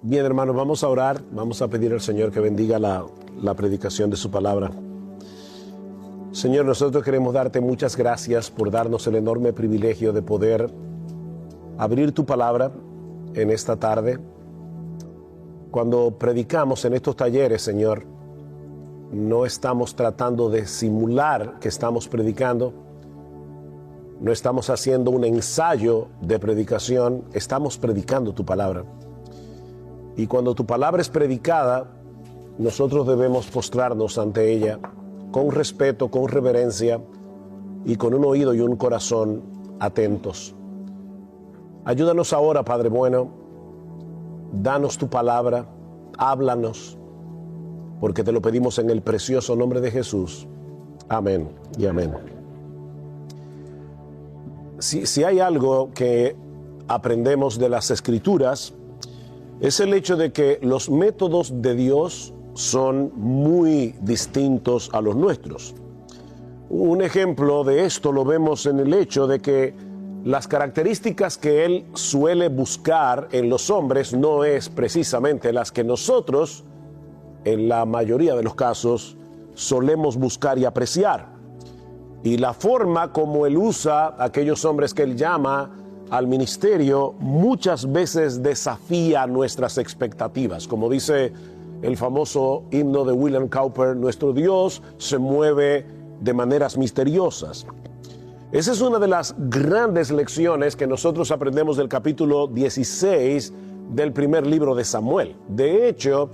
Bien, hermanos, vamos a orar, vamos a pedir al Señor que bendiga la predicación de su palabra. Señor, nosotros queremos darte muchas gracias por darnos el enorme privilegio de poder abrir tu palabra en esta tarde. Cuando predicamos en estos talleres, Señor, no estamos tratando de simular que estamos predicando, no estamos haciendo un ensayo de predicación, estamos predicando tu palabra. Y cuando tu palabra es predicada, nosotros debemos postrarnos ante ella con respeto, con reverencia y con un oído y un corazón atentos. Ayúdanos ahora, Padre bueno, danos tu palabra, háblanos, porque te lo pedimos en el precioso nombre de Jesús. Amén y amén. Si hay algo que aprendemos de las Escrituras, es el hecho de que los métodos de Dios son muy distintos a los nuestros. Un ejemplo de esto lo vemos en el hecho de que las características que Él suele buscar en los hombres no es precisamente las que nosotros, en la mayoría de los casos, solemos buscar y apreciar. Y la forma como Él usa a aquellos hombres que Él llama al ministerio muchas veces desafía nuestras expectativas. Como dice el famoso himno de William Cowper, nuestro Dios se mueve de maneras misteriosas. Esa es una de las grandes lecciones que nosotros aprendemos del capítulo 16 del primer libro de Samuel. De hecho,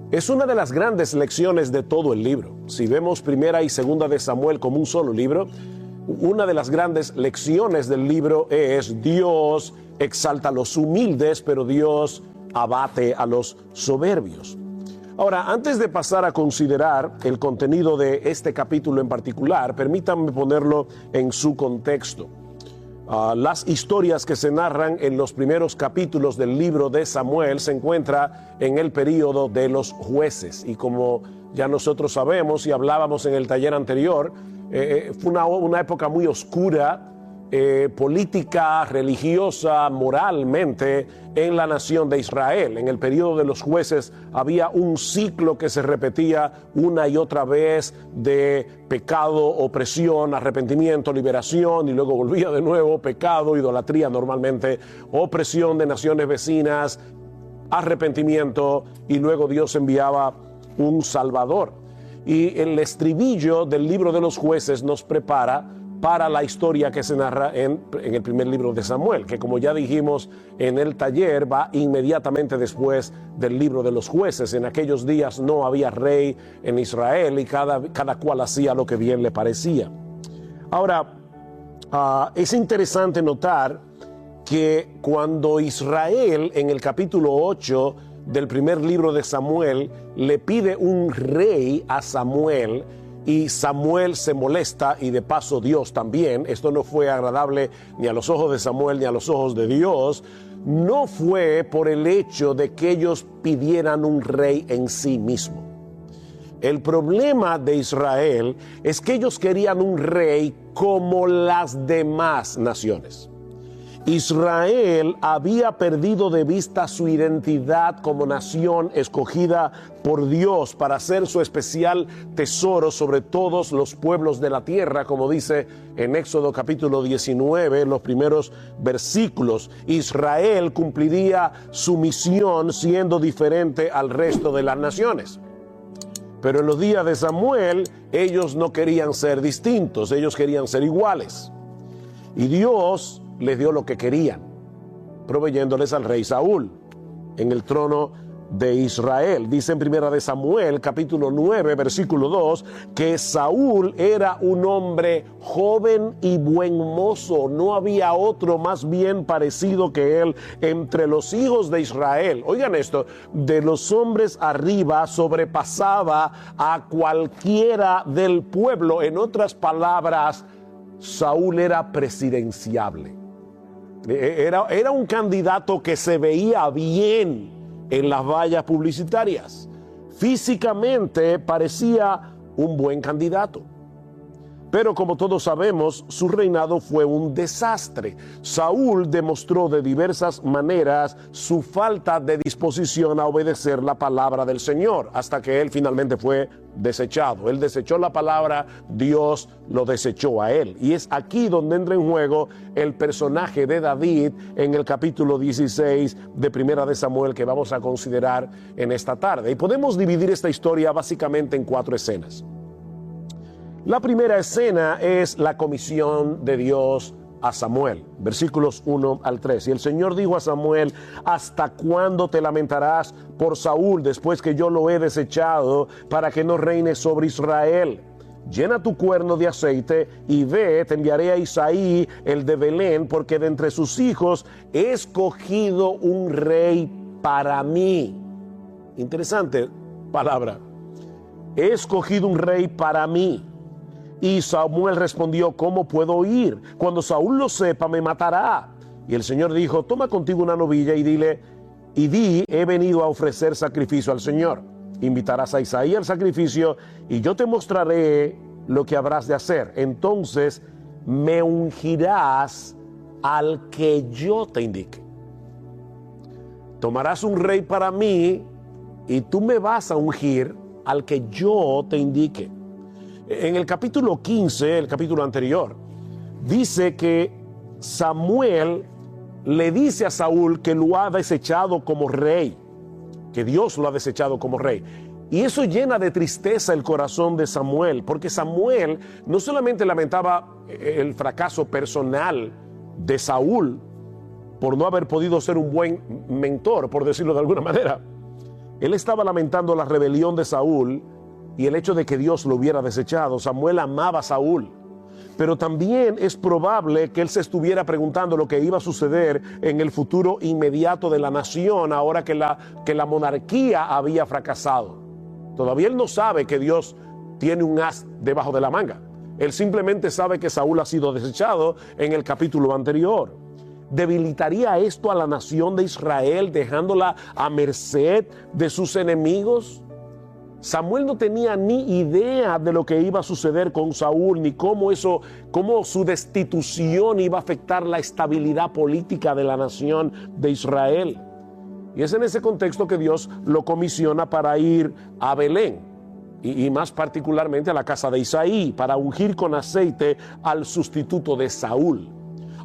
es una de las grandes lecciones de todo el libro. Si vemos primera y segunda de Samuel como un solo libro, una de las grandes lecciones del libro es: Dios exalta a los humildes, pero Dios abate a los soberbios. Ahora, antes de pasar a considerar el contenido de este capítulo en particular, permítanme ponerlo en su contexto. Las historias que se narran en los primeros capítulos del libro de Samuel se encuentran en el período de los jueces. Y como ya nosotros sabemos y hablábamos en el taller anterior, fue una época muy oscura, política, religiosa, moralmente, en la nación de Israel. En el periodo de los jueces había un ciclo que se repetía una y otra vez de pecado, opresión, arrepentimiento, liberación, y luego volvía de nuevo pecado, idolatría normalmente, opresión de naciones vecinas, arrepentimiento, y luego Dios enviaba un Salvador. Y el estribillo del libro de los jueces nos prepara para la historia que se narra en el primer libro de Samuel, que, como ya dijimos en el taller, va inmediatamente después del libro de los jueces. En aquellos días no había rey en Israel y cada cual hacía lo que bien le parecía. Ahora, es interesante notar que cuando Israel, en el capítulo 8 del primer libro de Samuel, le pide un rey a Samuel, y Samuel se molesta, y de paso Dios también, esto no fue agradable ni a los ojos de Samuel ni a los ojos de Dios, no fue por el hecho de que ellos pidieran un rey en sí mismo. El problema de Israel es que ellos querían un rey como las demás naciones. Israel había perdido de vista su identidad como nación escogida por Dios para ser su especial tesoro sobre todos los pueblos de la tierra, como dice en Éxodo capítulo 19, en los primeros versículos. Israel cumpliría su misión siendo diferente al resto de las naciones. Pero en los días de Samuel, ellos no querían ser distintos, ellos querían ser iguales. Y Dios les dio lo que querían, proveyéndoles al rey Saúl en el trono de Israel. Dice en primera de Samuel, capítulo 9, versículo 2, que Saúl era un hombre joven y buen mozo. No había otro más bien parecido que él entre los hijos de Israel. Oigan esto, de los hombres arriba sobrepasaba a cualquiera del pueblo. En otras palabras, Saúl era presidenciable. Era un candidato que se veía bien en las vallas publicitarias. Físicamente parecía un buen candidato. Pero como todos sabemos, su reinado fue un desastre. Saúl demostró de diversas maneras su falta de disposición a obedecer la palabra del Señor, hasta que él finalmente fue desechado. Él desechó la palabra, Dios lo desechó a él. Y es aquí donde entra en juego el personaje de David en el capítulo 16 de Primera de Samuel, que vamos a considerar en esta tarde. Y podemos dividir esta historia básicamente en 4 escenas. La primera escena es la comisión de Dios a Samuel, versículos 1 al 3. Y el Señor dijo a Samuel: ¿hasta cuándo te lamentarás por Saúl después que yo lo he desechado para que no reine sobre Israel? Llena tu cuerno de aceite y ve, te enviaré a Isaí, el de Belén, porque de entre sus hijos he escogido un rey para mí. Interesante palabra. He escogido un rey para mí. Y Samuel respondió: ¿cómo puedo ir? Cuando Saúl lo sepa, me matará. Y el Señor dijo: toma contigo una novilla y di, he venido a ofrecer sacrificio al Señor. Invitarás a Isaí al sacrificio y yo te mostraré lo que habrás de hacer. Entonces me ungirás al que yo te indique. Tomarás un rey para mí y tú me vas a ungir al que yo te indique. En el capítulo 15, el capítulo anterior, dice que Samuel le dice a Saúl que lo ha desechado como rey, que Dios lo ha desechado como rey. Y eso llena de tristeza el corazón de Samuel, porque Samuel no solamente lamentaba el fracaso personal de Saúl por no haber podido ser un buen mentor, por decirlo de alguna manera. Él estaba lamentando la rebelión de Saúl y el hecho de que Dios lo hubiera desechado. Samuel amaba a Saúl, pero también es probable que él se estuviera preguntando lo que iba a suceder en el futuro inmediato de la nación, ahora que la monarquía había fracasado. Todavía él no sabe que Dios tiene un as debajo de la manga. Él simplemente sabe que Saúl ha sido desechado en el capítulo anterior. ¿Debilitaría esto a la nación de Israel, dejándola a merced de sus enemigos? Samuel no tenía ni idea de lo que iba a suceder con Saúl, ni cómo su destitución iba a afectar la estabilidad política de la nación de Israel. Y es en ese contexto que Dios lo comisiona para ir a Belén, y más particularmente a la casa de Isaí, para ungir con aceite al sustituto de Saúl.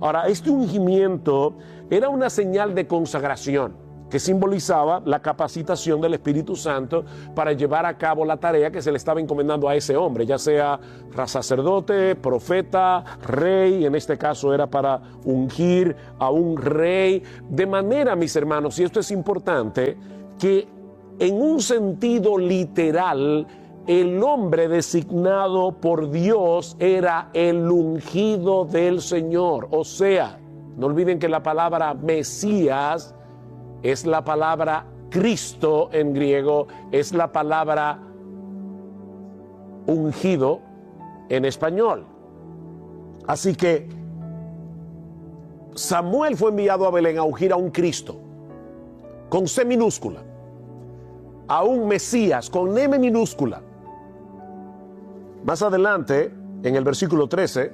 Ahora, este ungimiento era una señal de consagración que simbolizaba la capacitación del Espíritu Santo para llevar a cabo la tarea que se le estaba encomendando a ese hombre, ya sea sacerdote, profeta, rey. En este caso era para ungir a un rey, de manera, mis hermanos, y esto es importante, que en un sentido literal, el hombre designado por Dios era el ungido del Señor. O sea, no olviden que la palabra Mesías es la palabra Cristo en griego, es la palabra ungido en español. Así que Samuel fue enviado a Belén a ungir a un Cristo con C minúscula, a un Mesías con M minúscula. Más adelante, en el versículo 13,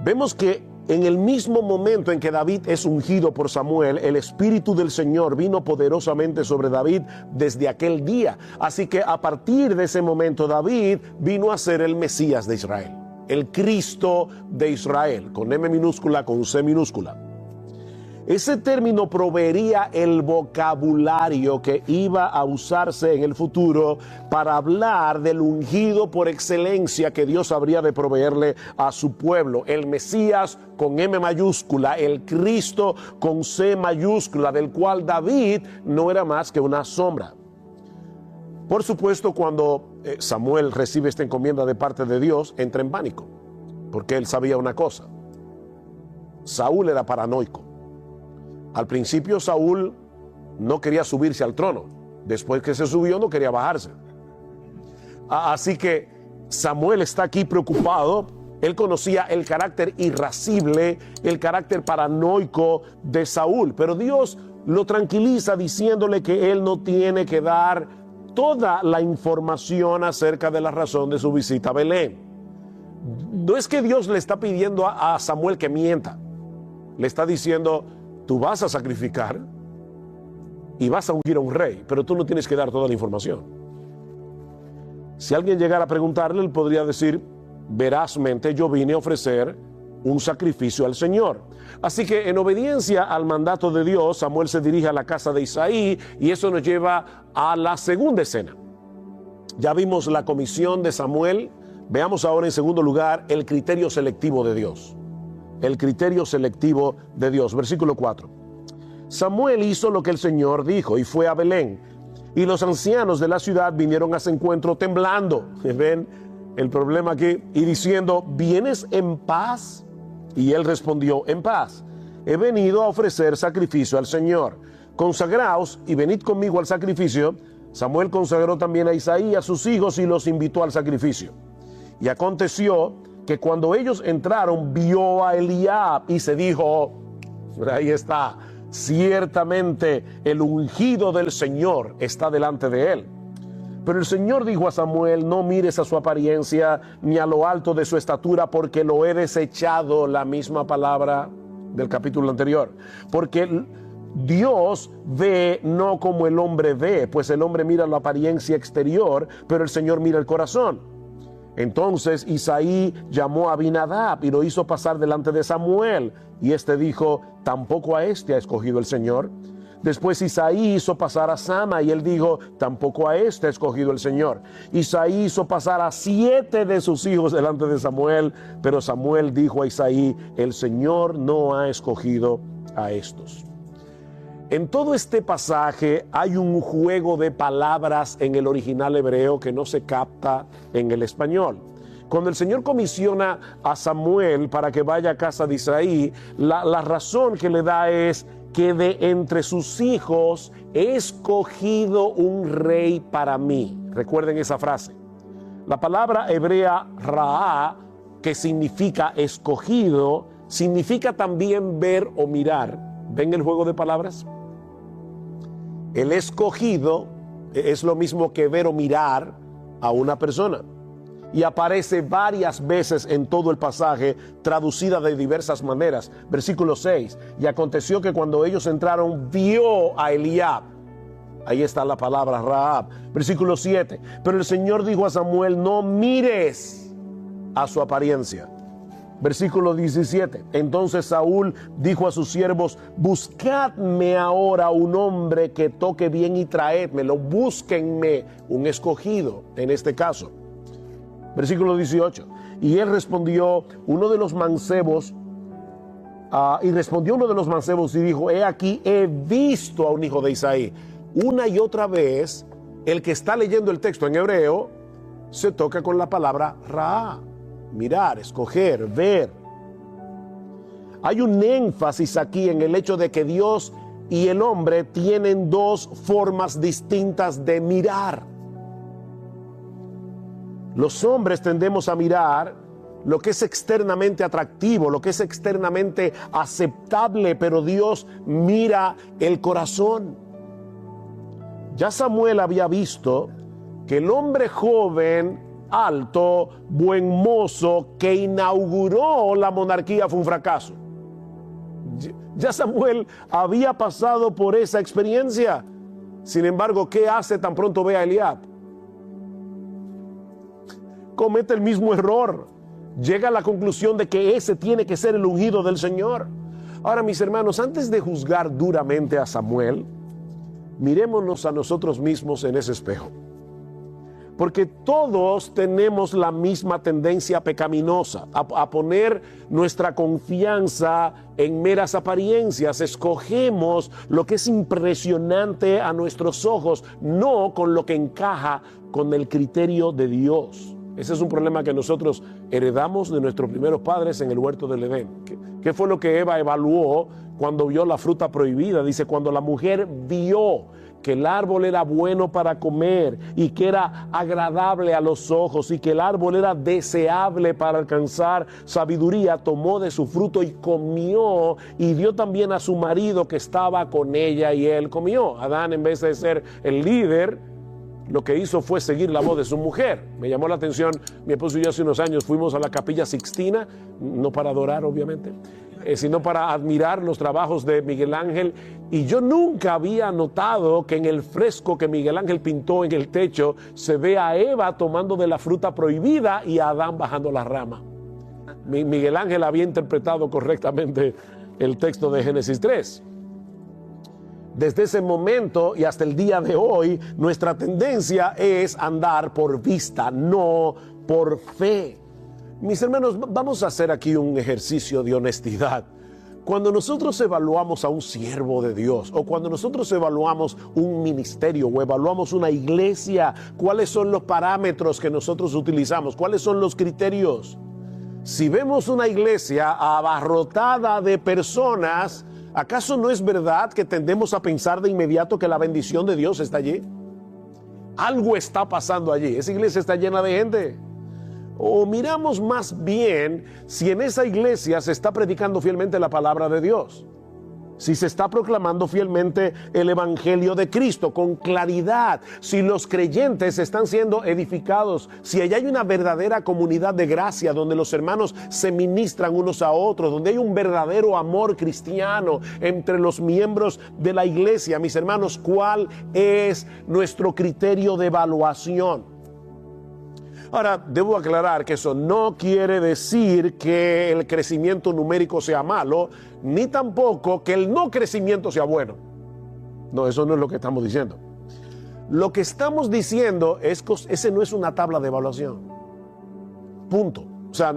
vemos que en el mismo momento en que David es ungido por Samuel, el Espíritu del Señor vino poderosamente sobre David desde aquel día. Así que a partir de ese momento, David vino a ser el Mesías de Israel, el Cristo de Israel, con M minúscula, con C minúscula. Ese término proveería el vocabulario que iba a usarse en el futuro para hablar del ungido por excelencia que Dios habría de proveerle a su pueblo. El Mesías con M mayúscula, el Cristo con C mayúscula, del cual David no era más que una sombra. Por supuesto, cuando Samuel recibe esta encomienda de parte de Dios, entra en pánico, porque él sabía una cosa: Saúl era paranoico. Al principio Saúl no quería subirse al trono. Después que se subió no quería bajarse. Así que Samuel está aquí preocupado. Él conocía el carácter irascible, el carácter paranoico de Saúl. Pero Dios lo tranquiliza diciéndole que él no tiene que dar toda la información acerca de la razón de su visita a Belén. No es que Dios le está pidiendo a Samuel que mienta. Le está diciendo, tú vas a sacrificar y vas a ungir a un rey, pero tú no tienes que dar toda la información. Si alguien llegara a preguntarle, él podría decir, verazmente yo vine a ofrecer un sacrificio al Señor. Así que en obediencia al mandato de Dios, Samuel se dirige a la casa de Isaí y eso nos lleva a la segunda escena. Ya vimos la comisión de Samuel, veamos ahora en segundo lugar el criterio selectivo de Dios. El criterio selectivo de Dios, versículo 4. Samuel hizo lo que el Señor dijo y fue a Belén. Y los ancianos de la ciudad vinieron a su encuentro temblando. ¿Ven el problema aquí? Y diciendo, ¿vienes en paz? Y él respondió, en paz. He venido a ofrecer sacrificio al Señor. Consagraos y venid conmigo al sacrificio. Samuel consagró también a Isaí, a sus hijos, y los invitó al sacrificio. Y aconteció que cuando ellos entraron, vio a Eliab y se dijo, ahí está, ciertamente el ungido del Señor está delante de él. Pero el Señor dijo a Samuel, no mires a su apariencia ni a lo alto de su estatura, porque lo he desechado, la misma palabra del capítulo anterior. Porque Dios ve no como el hombre ve, pues el hombre mira la apariencia exterior, pero el Señor mira el corazón. Entonces Isaí llamó a Abinadab y lo hizo pasar delante de Samuel. Y este dijo, tampoco a este ha escogido el Señor. Después Isaí hizo pasar a Sama y él dijo, tampoco a este ha escogido el Señor. Isaí hizo pasar a 7 de sus hijos delante de Samuel, pero Samuel dijo a Isaí, el Señor no ha escogido a estos. En todo este pasaje hay un juego de palabras en el original hebreo que no se capta en el español. Cuando el Señor comisiona a Samuel para que vaya a casa de Isaí, la razón que le da es que de entre sus hijos he escogido un rey para mí. Recuerden esa frase. La palabra hebrea raá, que significa escogido, significa también ver o mirar. ¿Ven el juego de palabras? El escogido es lo mismo que ver o mirar a una persona. Y aparece varias veces en todo el pasaje, traducida de diversas maneras. Versículo 6, y aconteció que cuando ellos entraron, vio a Eliab. Ahí está la palabra Rahab. Versículo 7, pero el Señor dijo a Samuel, no mires a su apariencia. Versículo 17, entonces Saúl dijo a sus siervos, buscadme ahora un hombre que toque bien y traédmelo, búsquenme un escogido en este caso. Versículo 18, y él respondió uno de los mancebos, y dijo, he aquí, he visto a un hijo de Isaí. Una y otra vez, el que está leyendo el texto en hebreo, se toca con la palabra ra, mirar, escoger, ver. Hay un énfasis aquí en el hecho de que Dios y el hombre tienen dos formas distintas de mirar. Los hombres tendemos a mirar lo que es externamente atractivo, lo que es externamente aceptable, pero Dios mira el corazón. Ya Samuel había visto que el hombre joven, alto, buen mozo, que inauguró la monarquía fue un fracaso. Ya Samuel había pasado por esa experiencia. Sin embargo, ¿qué hace tan pronto ve a Eliab? Comete el mismo error. Llega a la conclusión de que ese tiene que ser el ungido del Señor. Ahora, mis hermanos, antes de juzgar duramente a Samuel, mirémonos a nosotros mismos en ese espejo. Porque todos tenemos la misma tendencia pecaminosa a poner nuestra confianza en meras apariencias. Escogemos lo que es impresionante a nuestros ojos, no con lo que encaja con el criterio de Dios. Ese es un problema que nosotros heredamos de nuestros primeros padres en el huerto del Edén. ¿Qué fue lo que Eva evaluó cuando vio la fruta prohibida? Dice, cuando la mujer vio que el árbol era bueno para comer y que era agradable a los ojos y que el árbol era deseable para alcanzar sabiduría, tomó de su fruto y comió y dio también a su marido que estaba con ella y él comió. Adán, en vez de ser el líder, lo que hizo fue seguir la voz de su mujer. Me llamó la atención, mi esposo y yo hace unos años fuimos a la Capilla Sixtina, no para adorar obviamente, sino para admirar los trabajos de Miguel Ángel, y yo nunca había notado que en el fresco que Miguel Ángel pintó en el techo se ve a Eva tomando de la fruta prohibida y a Adán bajando la rama. Miguel Ángel había interpretado correctamente el texto de Génesis 3. Desde ese momento y hasta el día de hoy, nuestra tendencia es andar por vista, no por fe. Mis hermanos, vamos a hacer aquí un ejercicio de honestidad. Cuando nosotros evaluamos a un siervo de Dios, o cuando nosotros evaluamos un ministerio o evaluamos una iglesia, ¿cuáles son los parámetros que nosotros utilizamos? ¿Cuáles son los criterios? Si vemos una iglesia abarrotada de personas, ¿acaso no es verdad que tendemos a pensar de inmediato que la bendición de Dios está allí? Algo está pasando allí. Esa iglesia está llena de gente. O miramos más bien si en esa iglesia se está predicando fielmente la palabra de Dios. Si se está proclamando fielmente el evangelio de Cristo con claridad, si los creyentes están siendo edificados, si allá hay una verdadera comunidad de gracia donde los hermanos se ministran unos a otros, donde hay un verdadero amor cristiano entre los miembros de la iglesia. Mis hermanos, ¿cuál es nuestro criterio de evaluación? Ahora, debo aclarar que eso no quiere decir que el crecimiento numérico sea malo, ni tampoco que el no crecimiento sea bueno. No, eso no es lo que estamos diciendo. Lo que estamos diciendo es que ese no es una tabla de evaluación. Punto. O sea,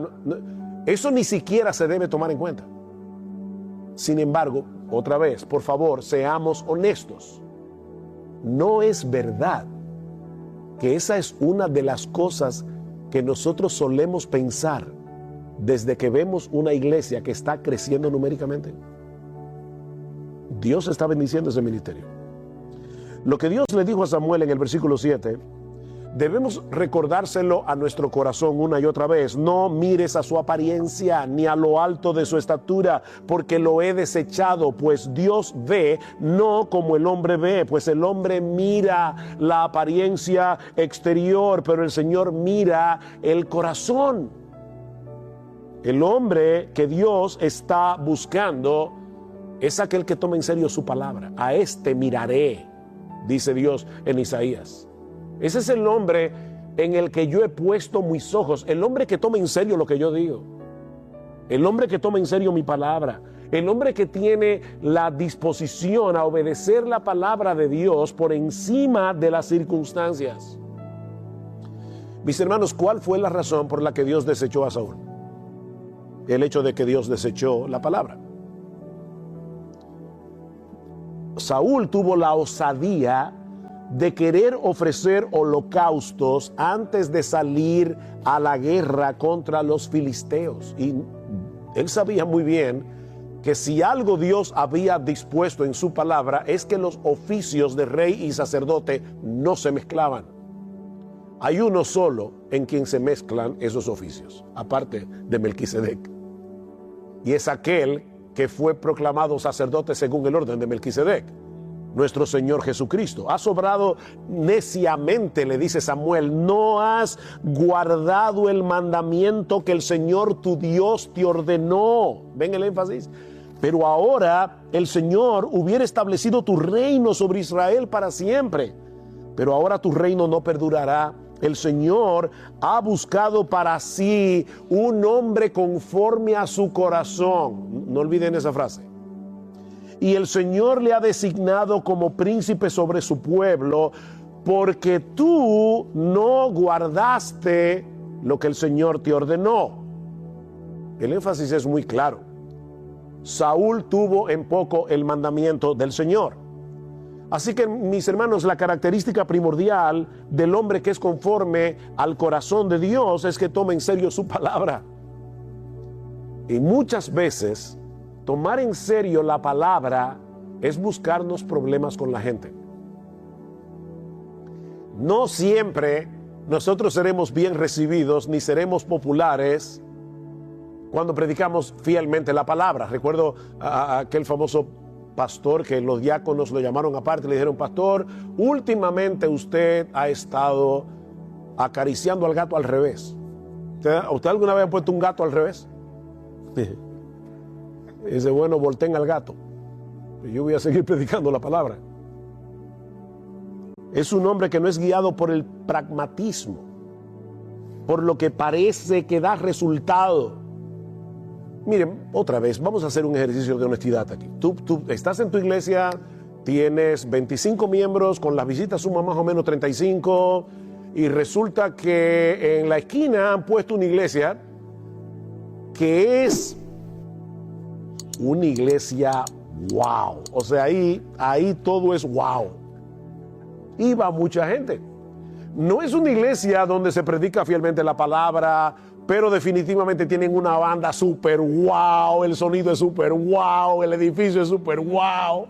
eso ni siquiera se debe tomar en cuenta. Sin embargo, otra vez, por favor, seamos honestos. No es verdad que esa es una de las cosas que nosotros solemos pensar desde que vemos una iglesia que está creciendo numéricamente. Dios está bendiciendo ese ministerio. Lo que Dios le dijo a Samuel en el versículo 7, debemos recordárselo a nuestro corazón una y otra vez. No mires a su apariencia ni a lo alto de su estatura, porque lo he desechado, pues Dios ve no como el hombre ve, pues el hombre mira la apariencia exterior, pero el Señor mira el corazón. El hombre que Dios está buscando es aquel que toma en serio su palabra. A este miraré, dice Dios en Isaías. Ese es el hombre en el que yo he puesto mis ojos, el hombre que toma en serio lo que yo digo, el hombre que toma en serio mi palabra, el hombre que tiene la disposición a obedecer la palabra de Dios por encima de las circunstancias. Mis hermanos, ¿cuál fue la razón por la que Dios desechó a Saúl? El hecho de que Dios desechó la palabra. Saúl tuvo la osadía de querer ofrecer holocaustos antes de salir a la guerra contra los filisteos. Y él sabía muy bien que si algo Dios había dispuesto en su palabra es que los oficios de rey y sacerdote no se mezclaban. Hay uno solo en quien se mezclan esos oficios, aparte de Melquisedec. Y es aquel que fue proclamado sacerdote según el orden de Melquisedec, nuestro Señor Jesucristo. Has obrado neciamente, le dice Samuel, no has guardado el mandamiento que el Señor tu Dios te ordenó. ¿Ven el énfasis? Pero ahora el Señor hubiera establecido tu reino sobre Israel para siempre. Pero ahora tu reino no perdurará. El Señor ha buscado para sí un hombre conforme a su corazón. No olviden esa frase. Y el Señor le ha designado como príncipe sobre su pueblo, porque tú no guardaste lo que el Señor te ordenó. El énfasis es muy claro. Saúl tuvo en poco el mandamiento del Señor. Así que, mis hermanos, la característica primordial del hombre que es conforme al corazón de Dios es que toma en serio su palabra. Y muchas veces tomar en serio la palabra es buscarnos problemas con la gente. No siempre nosotros seremos bien recibidos ni seremos populares cuando predicamos fielmente la palabra. Recuerdo a aquel famoso pastor que los diáconos lo llamaron aparte y le dijeron: pastor, últimamente usted ha estado acariciando al gato al revés. ¿Usted alguna vez ha puesto un gato al revés? Dice: bueno, volteen al gato. Yo voy a seguir predicando la palabra. Es un hombre que no es guiado por el pragmatismo, por lo que parece que da resultado. Miren, otra vez, vamos a hacer un ejercicio de honestidad aquí. Tú estás en tu iglesia, tienes 25 miembros, con las visitas suman más o menos 35, y resulta que en la esquina han puesto una iglesia que es una iglesia wow. O sea, ahí todo es wow. Y va mucha gente. No es una iglesia donde se predica fielmente la palabra, pero definitivamente tienen una banda súper wow, el sonido es súper wow, el edificio es súper wow.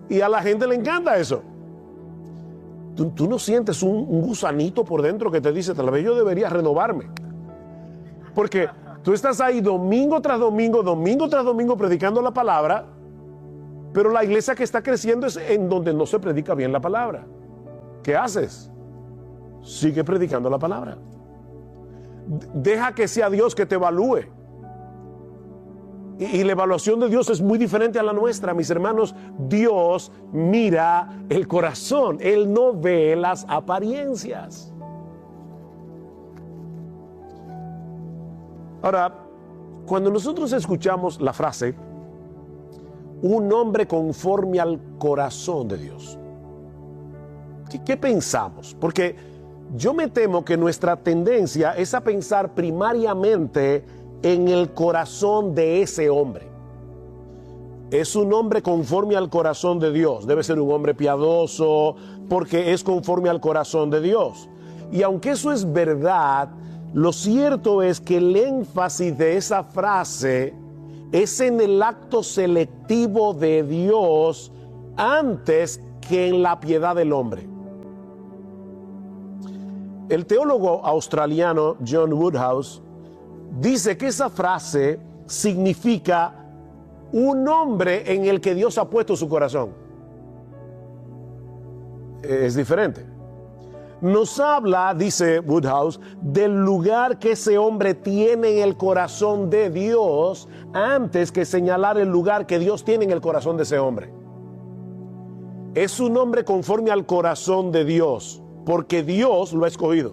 Y a la gente le encanta eso. ¿Tú no sientes un gusanito por dentro que te dice: tal vez yo debería renovarme? Porque tú estás ahí domingo tras domingo, domingo tras domingo predicando la palabra, pero la iglesia que está creciendo es en donde no se predica bien la palabra. ¿Qué haces? Sigue predicando la palabra. Deja que sea Dios que te evalúe. Y la evaluación de Dios es muy diferente a la nuestra, mis hermanos. Dios mira el corazón, Él no ve las apariencias. Ahora, cuando nosotros escuchamos la frase un hombre conforme al corazón de Dios, ¿qué pensamos? Porque yo me temo que nuestra tendencia es a pensar primariamente en el corazón de ese hombre. Es un hombre conforme al corazón de Dios. Debe ser un hombre piadoso porque es conforme al corazón de Dios. Y aunque eso es verdad, lo cierto es que el énfasis de esa frase es en el acto selectivo de Dios antes que en la piedad del hombre. El teólogo australiano John Woodhouse dice que esa frase significa un hombre en el que Dios ha puesto su corazón. Es diferente. Nos habla, dice Woodhouse, del lugar que ese hombre tiene en el corazón de Dios antes que señalar el lugar que Dios tiene en el corazón de ese hombre. Es un hombre conforme al corazón de Dios, porque Dios lo ha escogido.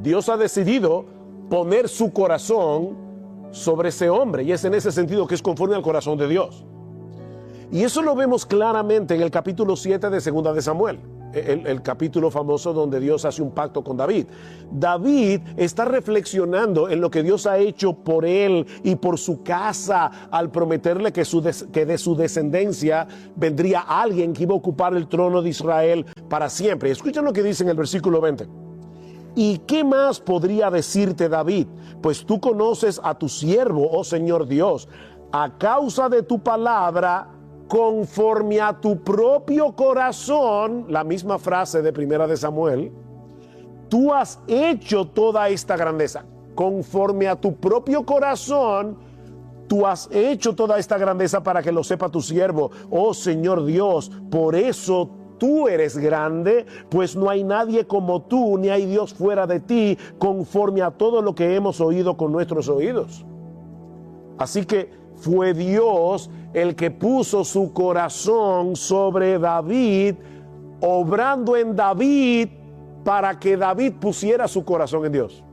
Dios ha decidido poner su corazón sobre ese hombre, y es en ese sentido que es conforme al corazón de Dios. Y eso lo vemos claramente en el capítulo 7 de Segunda de Samuel, el capítulo famoso donde Dios hace un pacto con David. David está reflexionando en lo que Dios ha hecho por él y por su casa al prometerle que de su descendencia vendría alguien que iba a ocupar el trono de Israel para siempre. Escuchen lo que dice en el versículo 20. ¿Y qué más podría decirte David? Pues tú conoces a tu siervo, oh Señor Dios, a causa de tu palabra, conforme a tu propio corazón, la misma frase de Primera de Samuel, tú has hecho toda esta grandeza. Conforme a tu propio corazón, tú has hecho toda esta grandeza para que lo sepa tu siervo, oh Señor Dios, por eso tú eres grande, pues no hay nadie como tú, ni hay Dios fuera de ti, conforme a todo lo que hemos oído con nuestros oídos. Así que fue Dios el que puso su corazón sobre David, obrando en David para que David pusiera su corazón en Dios.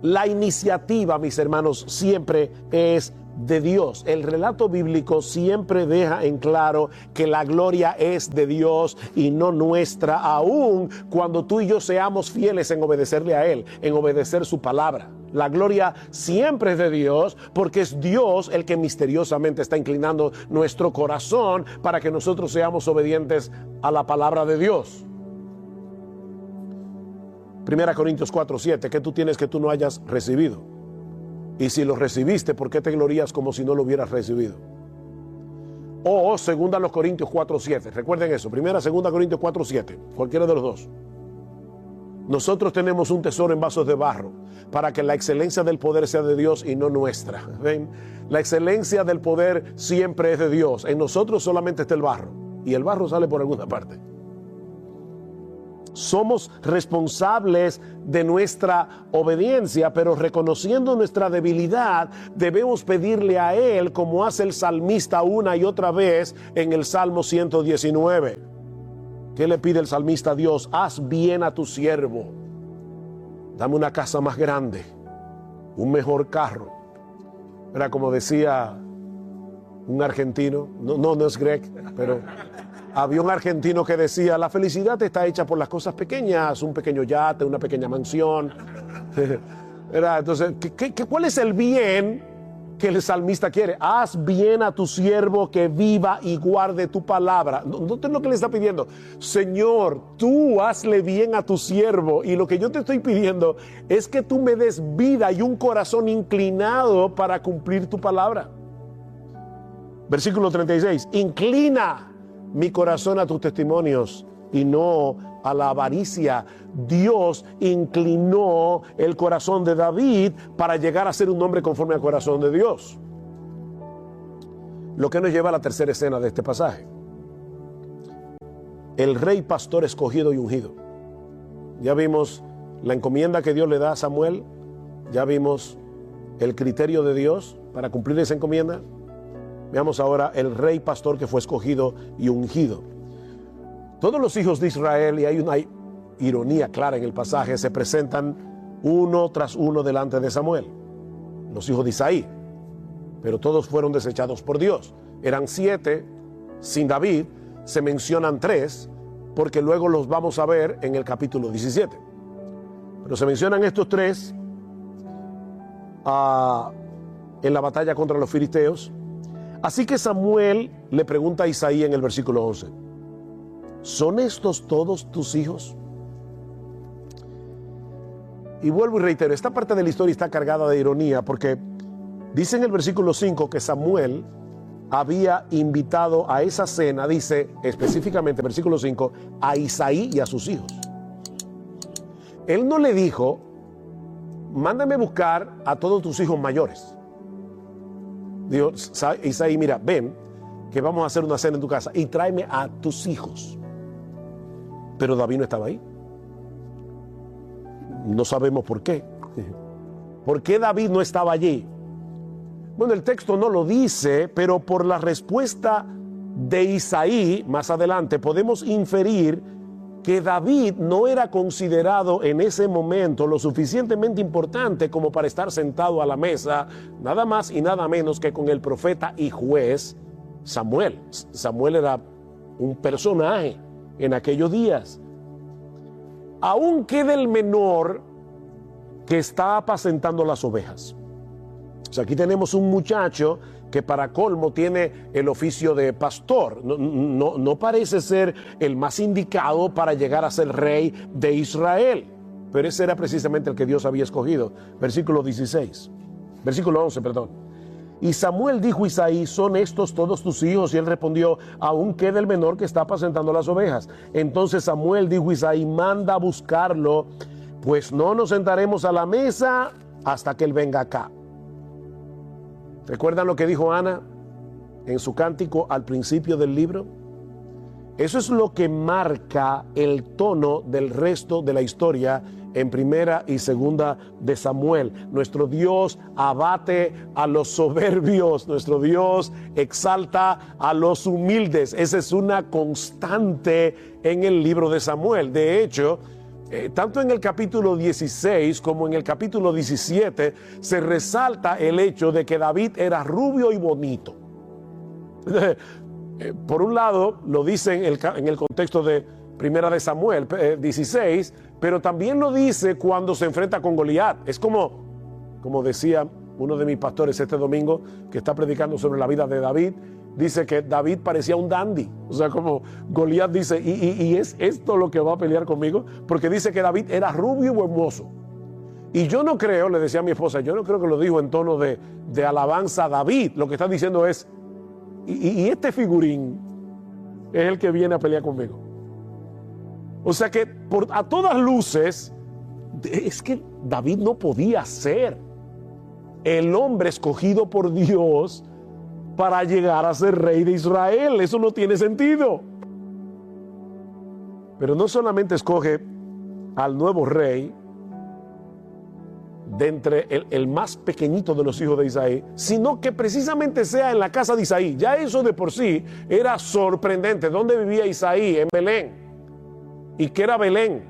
La iniciativa, mis hermanos, siempre es de Dios. El relato bíblico siempre deja en claro que la gloria es de Dios y no nuestra, aun cuando tú y yo seamos fieles en obedecerle a Él, en obedecer su palabra. La gloria siempre es de Dios, porque es Dios el que misteriosamente está inclinando nuestro corazón para que nosotros seamos obedientes a la palabra de Dios. 1 Corintios 4:7, ¿qué tú tienes que tú no hayas recibido? Y si lo recibiste, ¿por qué te glorías como si no lo hubieras recibido? O 2 Corintios 4:7, recuerden eso, 2 Corintios 4:7, cualquiera de los dos. Nosotros tenemos un tesoro en vasos de barro para que la excelencia del poder sea de Dios y no nuestra. ¿Ven? La excelencia del poder siempre es de Dios. En nosotros solamente está el barro y el barro sale por alguna parte. Somos responsables de nuestra obediencia, pero reconociendo nuestra debilidad, debemos pedirle a Él, como hace el salmista una y otra vez en el Salmo 119. ¿Qué le pide el salmista a Dios? Haz bien a tu siervo. Dame una casa más grande, un mejor carro. Era como decía un argentino, no es Greg, pero había un argentino que decía, la felicidad está hecha por las cosas pequeñas, un pequeño yate, una pequeña mansión. Entonces, ¿cuál es el bien que el salmista quiere? Haz bien a tu siervo que viva y guarde tu palabra. No es lo que le está pidiendo. Señor, tú hazle bien a tu siervo, y lo que yo te estoy pidiendo es que tú me des vida y un corazón inclinado para cumplir tu palabra. Versículo 36, inclina mi corazón a tus testimonios y no a la avaricia. Dios inclinó el corazón de David para llegar a ser un hombre conforme al corazón de Dios. Lo que nos lleva a la tercera escena de este pasaje. El rey pastor escogido y ungido. Ya vimos la encomienda que Dios le da a Samuel. Ya vimos el criterio de Dios para cumplir esa encomienda. Veamos ahora el rey pastor que fue escogido y ungido. Todos los hijos de Israel, y hay una ironía clara en el pasaje, se presentan uno tras uno delante de Samuel. Los hijos de Isaí, pero todos fueron desechados por Dios. Eran 7, sin David se mencionan 3, porque luego los vamos a ver en el capítulo 17. Pero se mencionan estos 3 en la batalla contra los filisteos. Así que Samuel le pregunta a Isaí en el versículo 11, ¿son estos todos tus hijos? Y vuelvo y reitero, esta parte de la historia está cargada de ironía, porque dice en el versículo 5 que Samuel había invitado a esa cena, dice específicamente, versículo 5, a Isaí y a sus hijos. Él no le dijo, mándame buscar a todos tus hijos mayores. Dijo, Isaí, mira, ven, que vamos a hacer una cena en tu casa y tráeme a tus hijos. Pero David no estaba ahí. No sabemos por qué. ¿Por qué David no estaba allí? Bueno, el texto no lo dice, pero por la respuesta de Isaí, más adelante, podemos inferir que David no era considerado en ese momento lo suficientemente importante como para estar sentado a la mesa, nada más y nada menos que con el profeta y juez Samuel. Samuel era un personaje en aquellos días. Aún queda el menor que está apacentando las ovejas. O sea, aquí tenemos un muchacho que para colmo tiene el oficio de pastor. No parece ser el más indicado para llegar a ser rey de Israel, pero ese era precisamente el que Dios había escogido. Versículo 11, perdón. Y Samuel dijo a Isaí, ¿son estos todos tus hijos? Y él respondió, aún queda el menor que está apacentando las ovejas. Entonces Samuel dijo a Isaí, manda a buscarlo, pues no nos sentaremos a la mesa hasta que él venga acá. ¿Recuerdan lo que dijo Ana en su cántico al principio del libro? Eso es lo que marca el tono del resto de la historia en primera y segunda de Samuel. Nuestro Dios abate a los soberbios, nuestro Dios exalta a los humildes. Esa es una constante en el libro de Samuel. De hecho, tanto en el capítulo 16 como en el capítulo 17 se resalta el hecho de que David era rubio y bonito. Por un lado, lo dice en el contexto de primera de Samuel 16, pero también lo dice cuando se enfrenta con Goliat. Es como decía uno de mis pastores este domingo, que está predicando sobre la vida de David, dice que David parecía un dandy. O sea, como Goliat dice, ¿y es esto lo que va a pelear conmigo? Porque dice que David era rubio y hermoso. Y yo no creo, le decía a mi esposa, yo no creo que lo dijo en tono de alabanza a David. Lo que está diciendo es, y este figurín es el que viene a pelear conmigo. O sea que a todas luces, es que David no podía ser el hombre escogido por Dios para llegar a ser rey de Israel. Eso no tiene sentido. Pero no solamente escoge al nuevo rey de entre el más pequeñito de los hijos de Isaí, sino que precisamente sea en la casa de Isaí. Ya eso de por sí era sorprendente. ¿Dónde vivía Isaí? En Belén. ¿Y qué era Belén?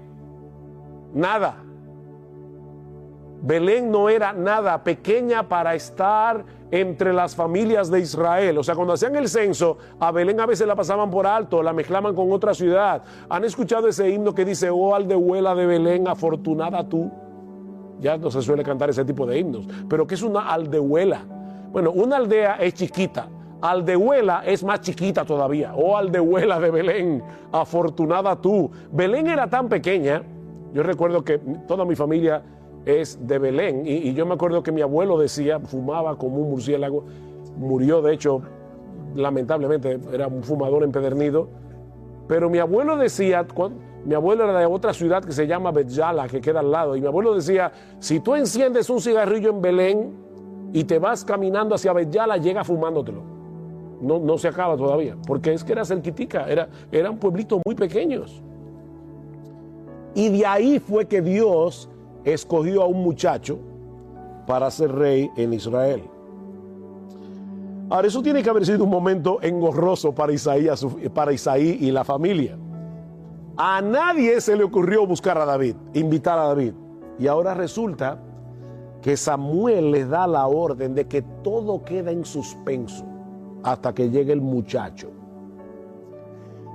Nada. Belén no era nada, pequeña para estar entre las familias de Israel. O sea, cuando hacían el censo, a Belén a veces la pasaban por alto, la mezclaban con otra ciudad. ¿Han escuchado ese himno que dice, oh aldehuela de Belén, afortunada tú? Ya no se suele cantar ese tipo de himnos. Pero ¿qué es una aldehuela? Bueno, una aldea es chiquita. Aldehuela es más chiquita todavía. Oh aldehuela de Belén, afortunada tú. Belén era tan pequeña. Yo recuerdo que toda mi familia es de Belén y yo me acuerdo que mi abuelo decía, fumaba como un murciélago, murió de hecho lamentablemente, era un fumador empedernido, pero mi abuelo decía, mi abuelo era de otra ciudad que se llama Bet-Yala, que queda al lado, y mi abuelo decía, si tú enciendes un cigarrillo en Belén y te vas caminando hacia Bet-Yala, llega fumándotelo, no se acaba todavía, porque es que era cerquitica, eran pueblitos muy pequeños. Y de ahí fue que Dios escogió a un muchacho para ser rey en Israel. Ahora, eso tiene que haber sido un momento engorroso para Isaí y la familia. A nadie se le ocurrió buscar a David, invitar a David. Y ahora resulta que Samuel les da la orden de que todo queda en suspenso hasta que llegue el muchacho.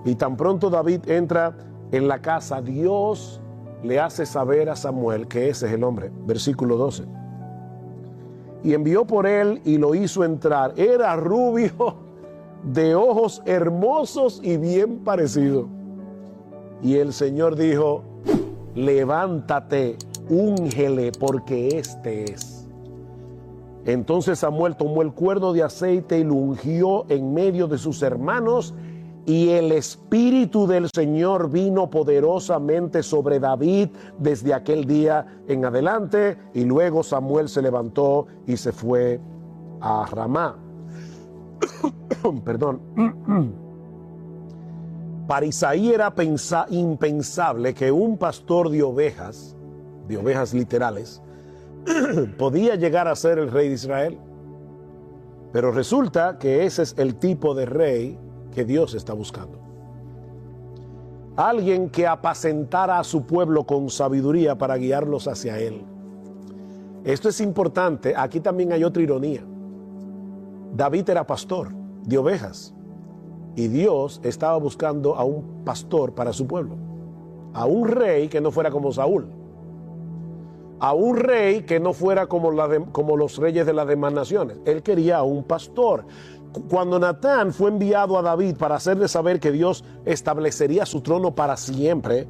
Y tan pronto David entra en la casa, Dios le hace saber a Samuel que ese es el hombre. Versículo 12. Y envió por él y lo hizo entrar. Era rubio, de ojos hermosos y bien parecido. Y el Señor dijo, levántate, úngele, porque este es. Entonces Samuel tomó el cuerno de aceite y lo ungió en medio de sus hermanos, y el Espíritu del Señor vino poderosamente sobre David desde aquel día en adelante, y luego Samuel se levantó y se fue a Ramá. Perdón. Para Isaí era impensable que un pastor de ovejas literales, podía llegar a ser el rey de Israel. Pero resulta que ese es el tipo de rey que Dios está buscando. Alguien que apacentara a su pueblo con sabiduría para guiarlos hacia Él. Esto es importante. Aquí también hay otra ironía. David era pastor de ovejas y Dios estaba buscando a un pastor para su pueblo. A un rey que no fuera como Saúl. A un rey que no fuera como los reyes de las demás naciones. Él quería a un pastor. Cuando Natán fue enviado a David para hacerle saber que Dios establecería su trono para siempre,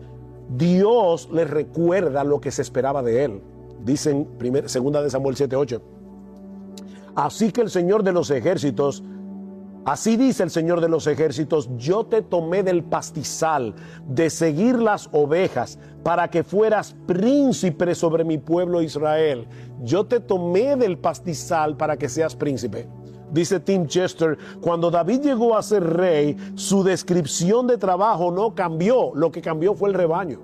Dios le recuerda lo que se esperaba de él. Dicen segunda de Samuel 7:8. Así que el Señor de los ejércitos, así dice el Señor de los ejércitos, yo te tomé del pastizal de seguir las ovejas para que fueras príncipe sobre mi pueblo Israel. Yo te tomé del pastizal para que seas príncipe. Dice Tim Chester, cuando David llegó a ser rey, su descripción de trabajo no cambió, lo que cambió fue el rebaño.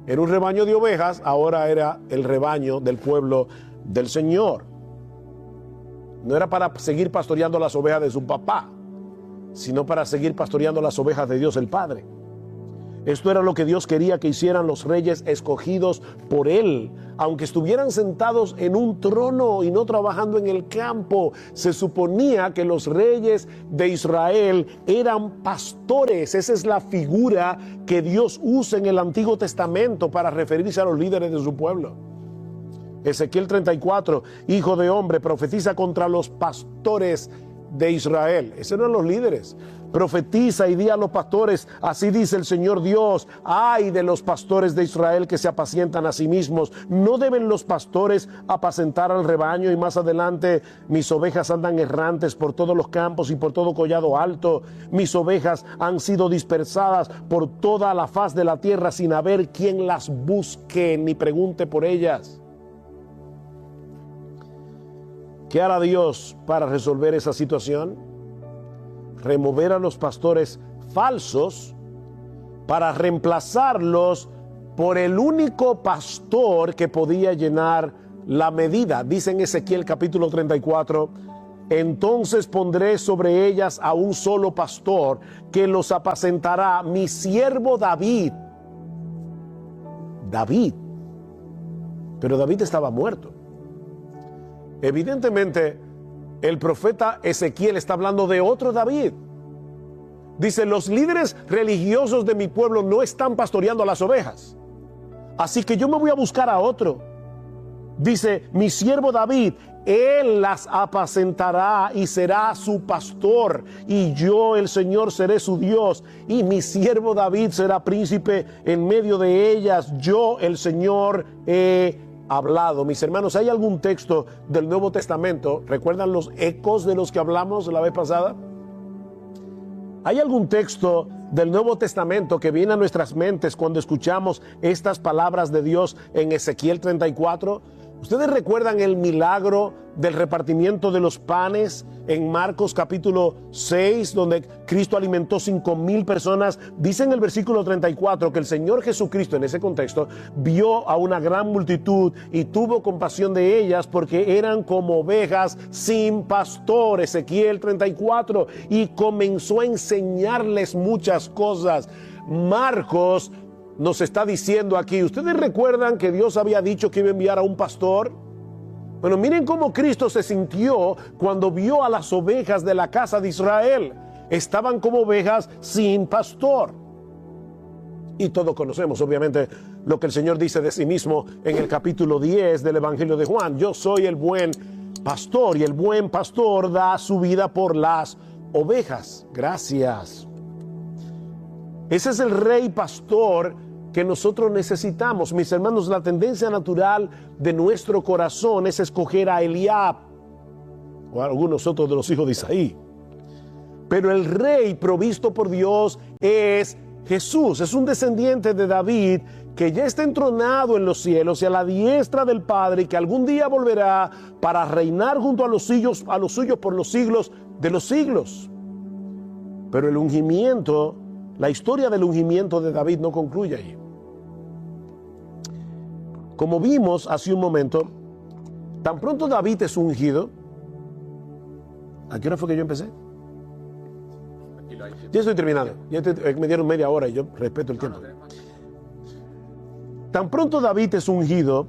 Era un rebaño de ovejas, ahora era el rebaño del pueblo del Señor. No era para seguir pastoreando las ovejas de su papá, sino para seguir pastoreando las ovejas de Dios el Padre. Esto era lo que Dios quería que hicieran los reyes escogidos por Él. Aunque estuvieran sentados en un trono y no trabajando en el campo, se suponía que los reyes de Israel eran pastores. Esa es la figura que Dios usa en el Antiguo Testamento para referirse a los líderes de su pueblo. Ezequiel 34, hijo de hombre, profetiza contra los pastores de Israel. Esos eran los líderes. Profetiza y di a los pastores, así dice el Señor Dios, ay de los pastores de Israel que se apacientan a sí mismos. ¿No deben los pastores apacentar al rebaño? Y más adelante, mis ovejas andan errantes por todos los campos y por todo collado alto. Mis ovejas han sido dispersadas por toda la faz de la tierra sin haber quien las busque ni pregunte por ellas. ¿Qué hará Dios para resolver esa situación? Remover a los pastores falsos para reemplazarlos por el único pastor que podía llenar la medida. Dice en Ezequiel capítulo 34, entonces pondré sobre ellas a un solo pastor que los apacentará, mi siervo David. David. Pero David estaba muerto. Evidentemente, el profeta Ezequiel está hablando de otro David. Dice, los líderes religiosos de mi pueblo no están pastoreando a las ovejas, así que yo me voy a buscar a otro. Dice, mi siervo David, él las apacentará y será su pastor, y yo, el Señor, seré su Dios, y mi siervo David será príncipe en medio de ellas. Yo, el Señor, he hablado. Mis hermanos, ¿hay algún texto del Nuevo Testamento? ¿Recuerdan los ecos de los que hablamos la vez pasada? ¿Hay algún texto del Nuevo Testamento que viene a nuestras mentes cuando escuchamos estas palabras de Dios en Ezequiel 34? ¿Ustedes recuerdan el milagro del repartimiento de los panes en Marcos capítulo 6, donde Cristo alimentó 5,000 personas? Dice en el versículo 34 que el Señor Jesucristo, en ese contexto, vio a una gran multitud y tuvo compasión de ellas porque eran como ovejas sin pastor. Ezequiel 34, y comenzó a enseñarles muchas cosas. Marcos nos está diciendo aquí, ¿ustedes recuerdan que Dios había dicho que iba a enviar a un pastor? Bueno, miren cómo Cristo se sintió cuando vio a las ovejas de la casa de Israel. Estaban como ovejas sin pastor. Y todos conocemos, obviamente, lo que el Señor dice de sí mismo en el capítulo 10 del Evangelio de Juan. Yo soy el buen pastor y el buen pastor da su vida por las ovejas. Gracias. Ese es el rey pastor que nosotros necesitamos. Mis hermanos, la tendencia natural de nuestro corazón es escoger a Eliab o a algunos otros de los hijos de Isaí. Pero el rey provisto por Dios es Jesús. Es un descendiente de David que ya está entronado en los cielos y a la diestra del Padre, y que algún día volverá para reinar junto a los suyos por los siglos de los siglos. Pero el ungimiento, la historia del ungimiento de David no concluye ahí. Como vimos hace un momento, tan pronto David es ungido. ¿A qué hora fue que yo empecé? Ya estoy terminando. Me dieron media hora y yo respeto el tiempo. Tan pronto David es ungido,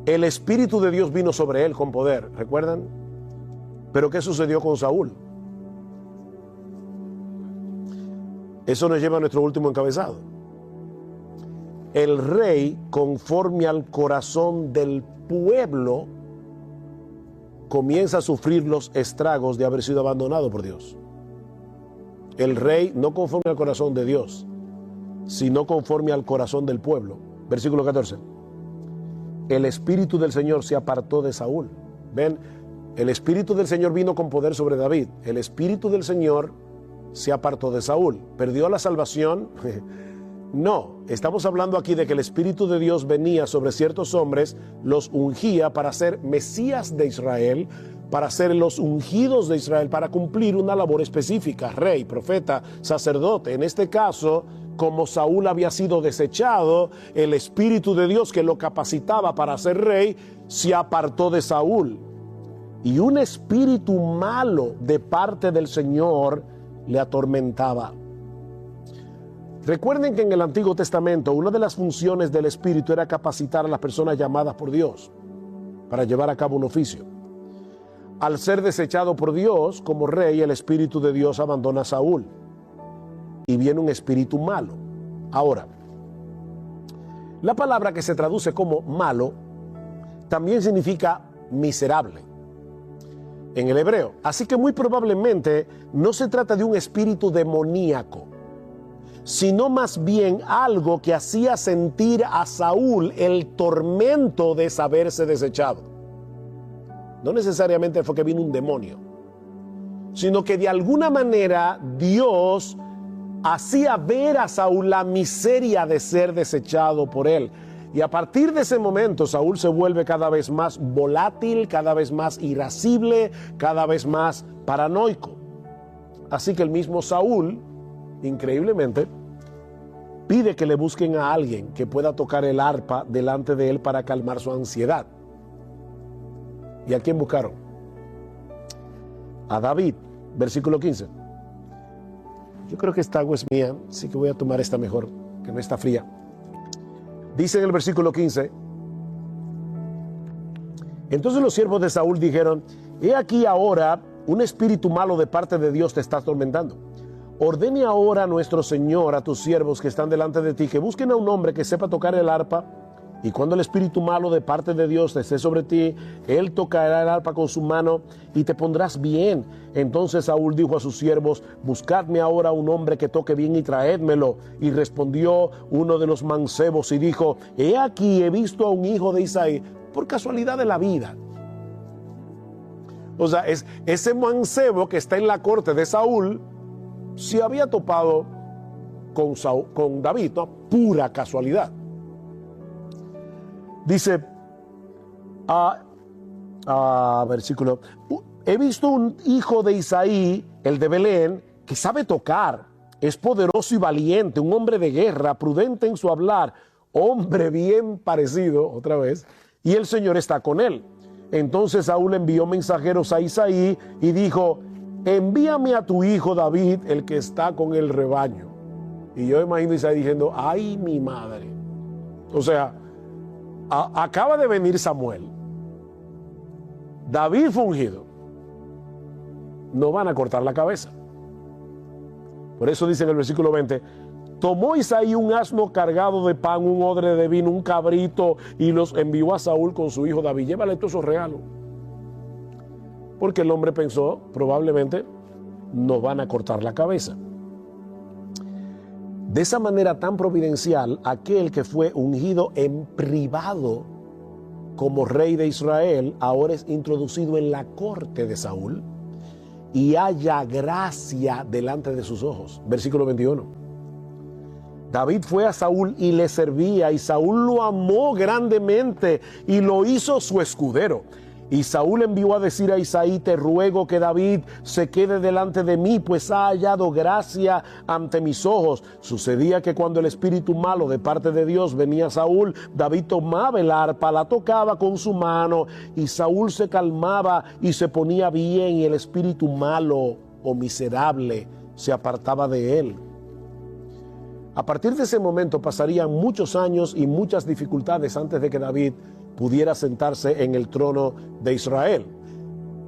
el Espíritu de Dios vino sobre él con poder. ¿Recuerdan? Pero ¿qué sucedió con Saúl? Eso nos lleva a nuestro último encabezado. El rey, conforme al corazón del pueblo, comienza a sufrir los estragos de haber sido abandonado por Dios. El rey no conforme al corazón de Dios, sino conforme al corazón del pueblo. Versículo 14. El Espíritu del Señor se apartó de Saúl. Ven, el Espíritu del Señor vino con poder sobre David. El Espíritu del Señor se apartó de Saúl. ¿Perdió la salvación? No, estamos hablando aquí de que el Espíritu de Dios venía sobre ciertos hombres, los ungía para ser Mesías de Israel, para ser los ungidos de Israel, para cumplir una labor específica, rey, profeta, sacerdote. En este caso, como Saúl había sido desechado, el Espíritu de Dios que lo capacitaba para ser rey, se apartó de Saúl. Y un espíritu malo de parte del Señor le atormentaba. Recuerden que en el Antiguo Testamento una de las funciones del Espíritu era capacitar a las personas llamadas por Dios para llevar a cabo un oficio. Al ser desechado por Dios como rey, el Espíritu de Dios abandona a Saúl y viene un espíritu malo. Ahora, la palabra que se traduce como malo también significa miserable. en el hebreo. Así que muy probablemente no se trata de un espíritu demoníaco, sino más bien algo que hacía sentir a Saúl el tormento de saberse desechado. No necesariamente fue que vino un demonio, sino que de alguna manera Dios hacía ver a Saúl la miseria de ser desechado por él. Y a partir de ese momento Saúl se vuelve cada vez más volátil, cada vez más irascible, cada vez más paranoico. Así que el mismo Saúl, increíblemente, pide que le busquen a alguien que pueda tocar el arpa delante de él para calmar su ansiedad. ¿Y a quién buscaron? A David, versículo 15. Yo creo que esta agua es mía, así que voy a tomar esta mejor, que no está fría. Dice en el versículo 15: entonces los siervos de Saúl dijeron: he aquí ahora un espíritu malo de parte de Dios te está atormentando. Ordene ahora a nuestro Señor a tus siervos que están delante de ti que busquen a un hombre que sepa tocar el arpa, y cuando el espíritu malo de parte de Dios esté sobre ti, él tocará el arpa con su mano y te pondrás bien. Entonces Saúl dijo a sus siervos: buscadme ahora un hombre que toque bien y traédmelo. Y respondió uno de los mancebos y dijo: he aquí, he visto a un hijo de Isaí, por casualidad de la vida. O sea, es ese mancebo que está en la corte de Saúl se había topado con David, ¿no? Pura casualidad. Dice, versículo: he visto un hijo de Isaí, el de Belén, que sabe tocar, es poderoso y valiente, un hombre de guerra, prudente en su hablar, hombre bien parecido, otra vez, y el Señor está con él. Entonces Saúl envió mensajeros a Isaí y dijo: envíame a tu hijo David, el que está con el rebaño. Y yo imagino a Isaí diciendo: ay, mi madre. O sea, acaba de venir Samuel, David fue ungido, no van a cortar la cabeza. Por eso dice en el versículo 20: tomó Isaí un asno cargado de pan, un odre de vino, un cabrito, y los envió a Saúl con su hijo David. Llévale todos esos regalos. Porque el hombre pensó, probablemente, nos van a cortar la cabeza. De esa manera tan providencial, aquel que fue ungido en privado como rey de Israel, ahora es introducido en la corte de Saúl y halla gracia delante de sus ojos. Versículo 21. David fue a Saúl y le servía, y Saúl lo amó grandemente y lo hizo su escudero. Y Saúl envió a decir a Isaí: te ruego que David se quede delante de mí, pues ha hallado gracia ante mis ojos. Sucedía que cuando el espíritu malo de parte de Dios venía a Saúl, David tomaba el arpa, la tocaba con su mano, y Saúl se calmaba y se ponía bien, y el espíritu malo o miserable se apartaba de él. A partir de ese momento pasarían muchos años y muchas dificultades antes de que David pudiera sentarse en el trono de Israel.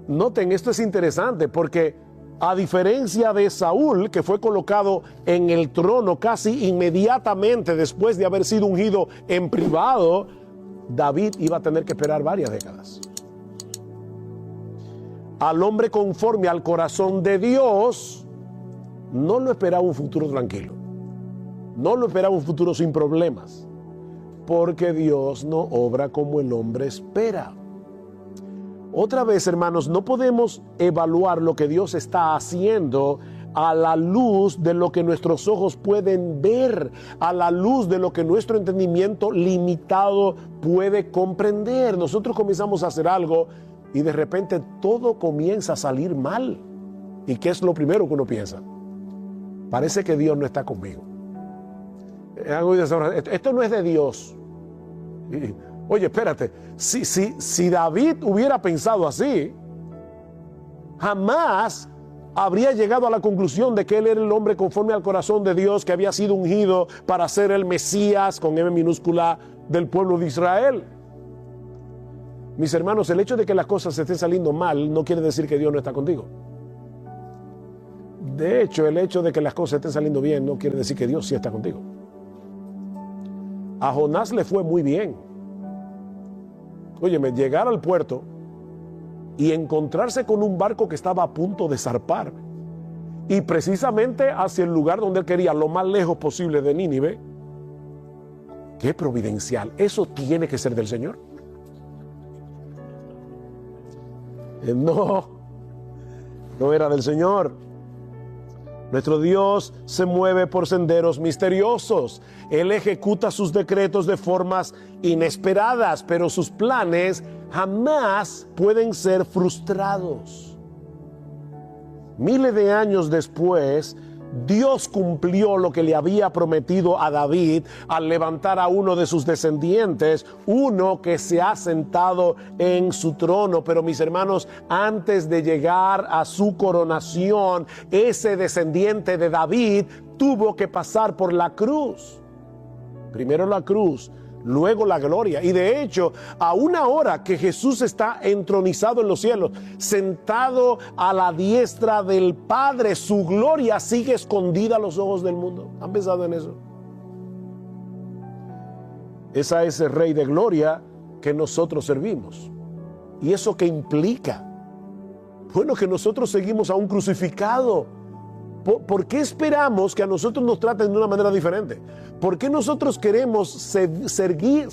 Noten, esto es interesante porque a diferencia de Saúl, que fue colocado en el trono casi inmediatamente después de haber sido ungido en privado, David iba a tener que esperar varias décadas. Al hombre conforme al corazón de Dios, no lo esperaba un futuro tranquilo, no lo esperaba un futuro sin problemas, porque Dios no obra como el hombre espera. Otra vez, hermanos, no podemos evaluar lo que Dios está haciendo a la luz de lo que nuestros ojos pueden ver, a la luz de lo que nuestro entendimiento limitado puede comprender. Nosotros comenzamos a hacer algo y de repente todo comienza a salir mal. ¿Y qué es lo primero que uno piensa? Parece que Dios no está conmigo. Esto no es de Dios. Oye, espérate, si David hubiera pensado así, jamás habría llegado a la conclusión de que él era el hombre conforme al corazón de Dios, que había sido ungido para ser el Mesías, con M minúscula, del pueblo de Israel. Mis hermanos, el hecho de que las cosas estén saliendo mal no quiere decir que Dios no está contigo. De hecho, el hecho de que las cosas estén saliendo bien no quiere decir que Dios sí está contigo. A Jonás le fue muy bien. Óyeme, llegar al puerto y encontrarse con un barco que estaba a punto de zarpar, y precisamente hacia el lugar donde él quería, lo más lejos posible de Nínive. Qué providencial. Eso tiene que ser del Señor. No era del Señor. Nuestro Dios se mueve por senderos misteriosos. Él ejecuta sus decretos de formas inesperadas, pero sus planes jamás pueden ser frustrados. Miles de años después, Dios cumplió lo que le había prometido a David al levantar a uno de sus descendientes, uno que se ha sentado en su trono. Pero mis hermanos, antes de llegar a su coronación, ese descendiente de David tuvo que pasar por la cruz. Primero la cruz, luego la gloria. Y de hecho, a una hora que Jesús está entronizado en los cielos, sentado a la diestra del Padre, su gloria sigue escondida a los ojos del mundo. ¿Han pensado en eso? Es a ese Rey de gloria que nosotros servimos. ¿Y eso qué implica? Bueno, que nosotros seguimos a un crucificado. ¿Por qué esperamos que a nosotros nos traten de una manera diferente? ¿Por qué nosotros queremos servir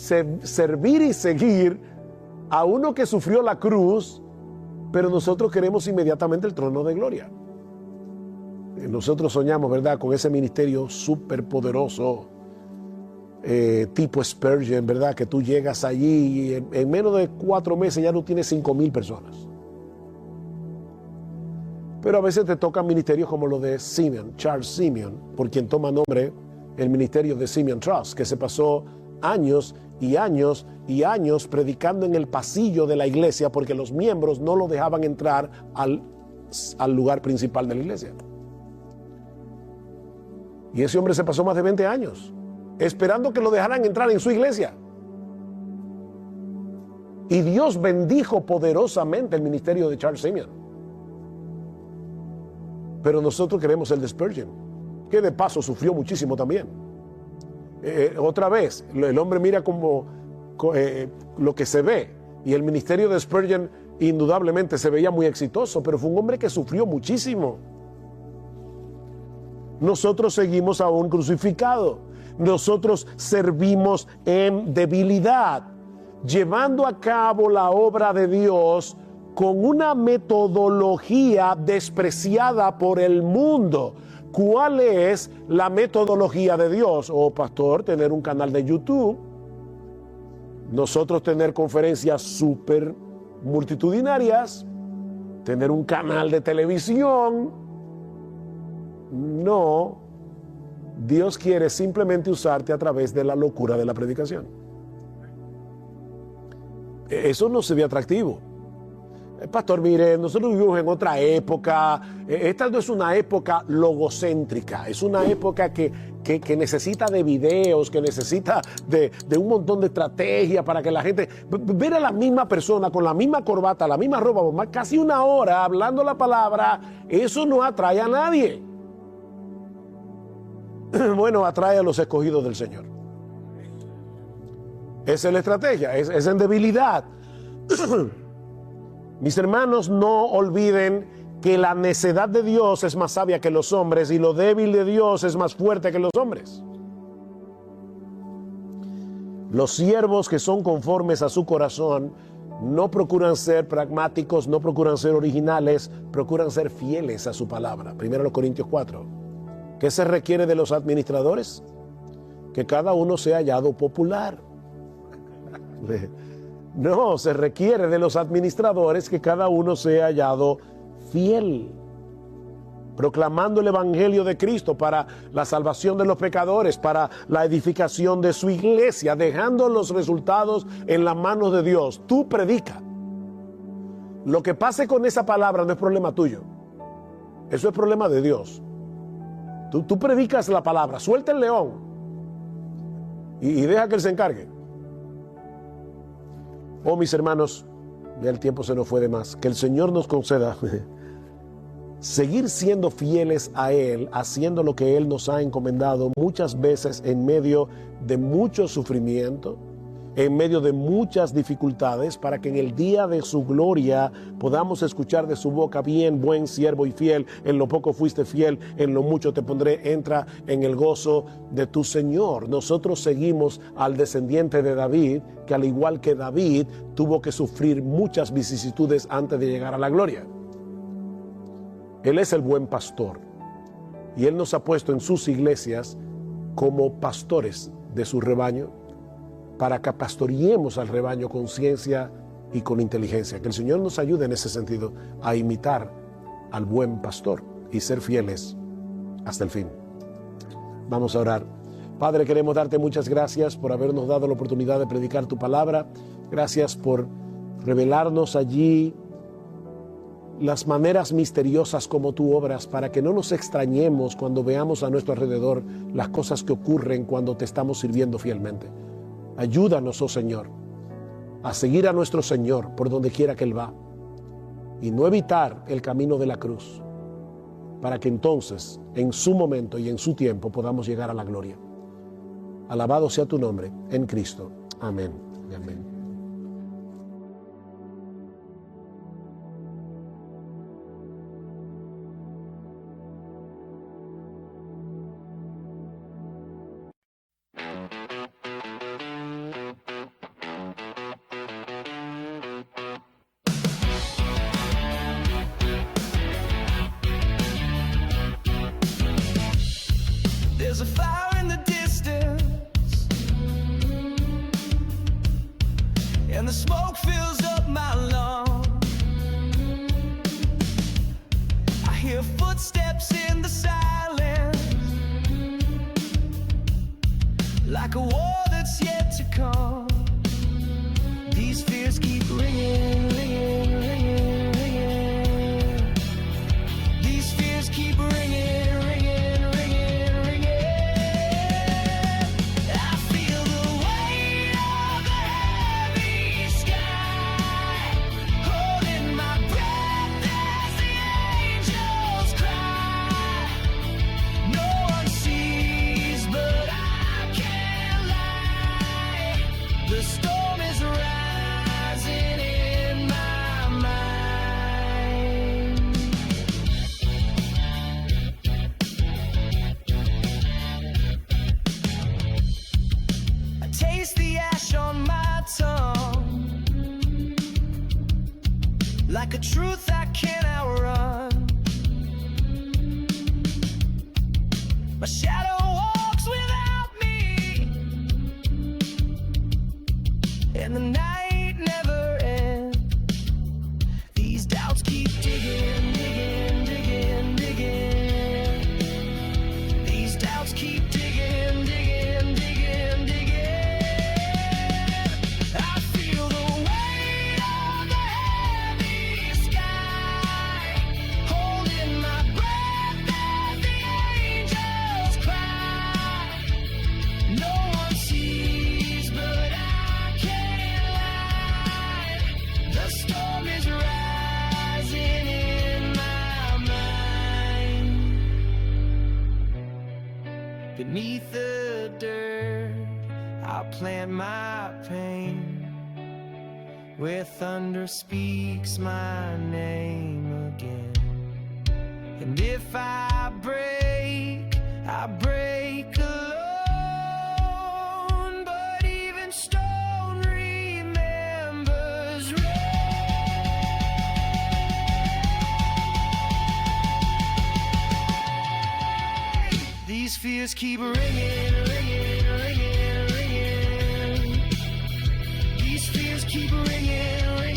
y seguir a uno que sufrió la cruz, pero nosotros queremos inmediatamente el trono de gloria? Nosotros soñamos, ¿verdad?, con ese ministerio súper poderoso, tipo Spurgeon, ¿verdad?, que tú llegas allí y en menos de 4 meses ya no tienes 5,000 personas. Pero a veces te tocan ministerios como lo de Simeon, Charles Simeon, por quien toma nombre el ministerio de Simeon Trust, que se pasó años y años y años predicando en el pasillo de la iglesia porque los miembros no lo dejaban entrar al lugar principal de la iglesia. Y ese hombre se pasó más de 20 años esperando que lo dejaran entrar en su iglesia. Y Dios bendijo poderosamente el ministerio de Charles Simeon. Pero nosotros queremos el de Spurgeon, que de paso sufrió muchísimo también. Otra vez, el hombre mira como lo que se ve, y el ministerio de Spurgeon indudablemente se veía muy exitoso, pero fue un hombre que sufrió muchísimo. Nosotros seguimos a un crucificado. Nosotros servimos en debilidad, llevando a cabo la obra de Dios con una metodología despreciada por el mundo. ¿Cuál es la metodología de Dios? Pastor, tener un canal de YouTube, nosotros tener conferencias súper multitudinarias, tener un canal de televisión. No, Dios quiere simplemente usarte a través de la locura de la predicación. Eso no se ve atractivo. Pastor, mire, nosotros vivimos en otra época. Esta no es una época logocéntrica, es una época que necesita de videos, que necesita de un montón de estrategia para que la gente... Ver a la misma persona con la misma corbata, la misma ropa, casi una hora hablando la palabra, eso no atrae a nadie. Bueno, atrae a los escogidos del Señor. Esa es la estrategia, es en debilidad. Mis hermanos, no olviden que la necedad de Dios es más sabia que los hombres y lo débil de Dios es más fuerte que los hombres. Los siervos que son conformes a su corazón no procuran ser pragmáticos, no procuran ser originales, procuran ser fieles a su palabra. 1 Corintios 4. ¿Qué se requiere de los administradores? Que cada uno sea hallado popular. No, se requiere de los administradores que cada uno sea hallado fiel, proclamando el evangelio de Cristo para la salvación de los pecadores, para la edificación de su iglesia, dejando los resultados en las manos de Dios. Tú predica. Lo que pase con esa palabra no es problema tuyo. Eso es problema de Dios. Tú predicas la palabra, suelta el león y deja que él se encargue. Oh, mis hermanos, ya el tiempo se nos fue de más. Que el Señor nos conceda seguir siendo fieles a Él, haciendo lo que Él nos ha encomendado, muchas veces en medio de mucho sufrimiento, en medio de muchas dificultades, para que en el día de su gloria podamos escuchar de su boca: bien, buen siervo y fiel, en lo poco fuiste fiel, en lo mucho te pondré, entra en el gozo de tu Señor. Nosotros seguimos al descendiente de David, que al igual que David tuvo que sufrir muchas vicisitudes antes de llegar a la gloria. Él es el buen pastor y Él nos ha puesto en sus iglesias como pastores de su rebaño, para que pastoreemos al rebaño con ciencia y con inteligencia. Que el Señor nos ayude en ese sentido a imitar al buen pastor y ser fieles hasta el fin. Vamos a orar. Padre, queremos darte muchas gracias por habernos dado la oportunidad de predicar tu palabra. Gracias por revelarnos allí las maneras misteriosas como tú obras, para que no nos extrañemos cuando veamos a nuestro alrededor las cosas que ocurren cuando te estamos sirviendo fielmente. Ayúdanos, oh Señor, a seguir a nuestro Señor por donde quiera que Él va y no evitar el camino de la cruz, para que entonces, en su momento y en su tiempo, podamos llegar a la gloria. Alabado sea tu nombre en Cristo. Amén y amén. There's a fire in the distance, and the smoke fills up my lungs. I hear footsteps in the silence, like a war that's yet to come. These fears keep ringing, ringing, ringing, ringing. These fears keep ringing. Like a truth I can't outrun. My shadow walks without me, and the night never ends. These doubts keep digging, digging, digging, digging. These doubts keep digging, digging, digging, digging. I feel the weight of the heavy sky, holding my breath as the angels cry. No one sees, but I can't lie. The storm is rising in my mind. Beneath the dirt, I'll plant my pain, where thunder speaks my name again. And if I break alone, but even stone remembers rain. These fears keep ringing, ringing, ringing, ringing. These fears keep ringing, ringing.